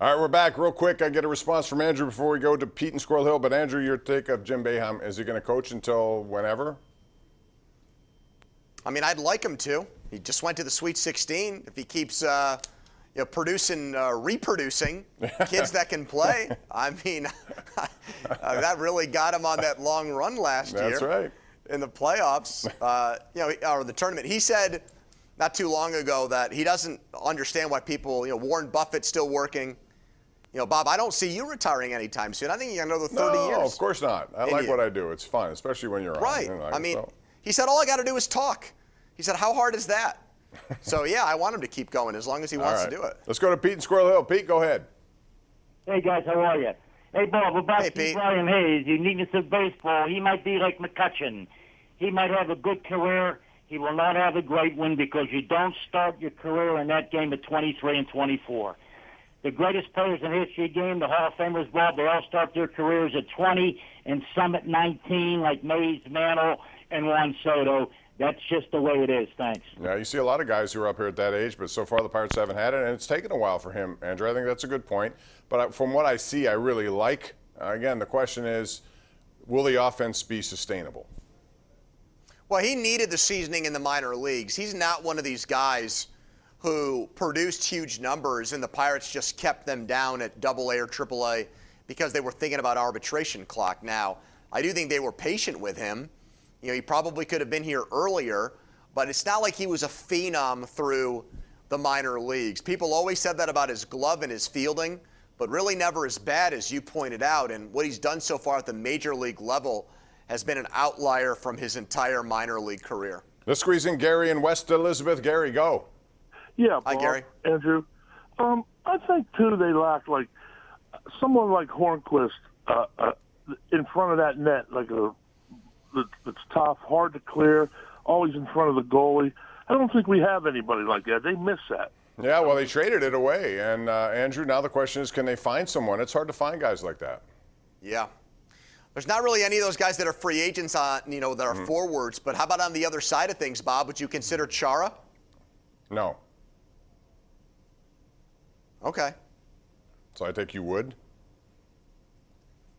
All right, we're back real quick. I get a response from Andrew before we go to Pete and Squirrel Hill. But Andrew, your take of Jim Boeheim, is he going to coach until whenever? I mean, I'd like him to. He just went to the Sweet 16. If he keeps producing, reproducing kids that can play, I mean, that really got him on that long run last year. That's right. In the playoffs, or the tournament. He said not too long ago that he doesn't understand why people, Warren Buffett's still working. Bob, I don't see you retiring anytime soon. I think you got another 30 years. No, of course not. I like what I do. It's fun, especially when you're right. on. Right. He said, all I got to do is talk. He said, how hard is that? So, yeah, I want him to keep going as long as he wants to do it. Let's go to Pete and Squirrel Hill. Pete, go ahead. Hey, guys, how are you? Hey, Bob, about Pete. Brian Hayes, uniqueness of baseball, he might be like McCutcheon. He might have a good career. He will not have a great one because you don't start your career in that game at 23 and 24. The greatest players in history game, the Hall of Famers, Bob, they all start their careers at 20 and some at 19, like Mays, Mantle, and Juan Soto. That's just the way it is. Thanks. Yeah, you see a lot of guys who are up here at that age, but so far the Pirates haven't had it, and it's taken a while for him, Andrew. I think that's a good point. But from what I see, I really like. Again, the question is, will the offense be sustainable? Well, he needed the seasoning in the minor leagues. He's not one of these guys who produced huge numbers and the Pirates just kept them down at AA or AAA because they were thinking about arbitration clock. Now, I do think they were patient with him. He probably could have been here earlier, but it's not like he was a phenom through the minor leagues. People always said that about his glove and his fielding, but really never as bad as you pointed out. And what he's done so far at the major league level has been an outlier from his entire minor league career. Let's squeeze in Gary in West Elizabeth. Gary, go. Yeah, Bob, Hi, Gary. Andrew. I think, too, they lack, like, someone like Hornquist in front of that net, like that's tough, hard to clear, always in front of the goalie. I don't think we have anybody like that. They miss that. Yeah, well, they traded it away. And, Andrew, now the question is, can they find someone? It's hard to find guys like that. Yeah. There's not really any of those guys that are free agents on, that are forwards. But how about on the other side of things, Bob? Would you consider Chara? No. Okay. So I think you would?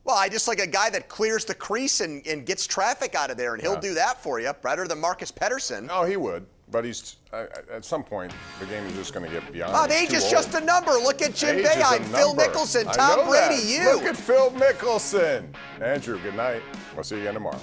Well, I just like a guy that clears the crease and gets traffic out of there, and he'll do that for you. Better than Marcus Pettersson. Oh, he would. But he's at some point, the game is just going to get beyond. Bob, age is just a number. Look at Jim Boeheim, Phil Mickelson, Tom Brady, you. Look at Phil Mickelson. Andrew, good night. We'll see you again tomorrow.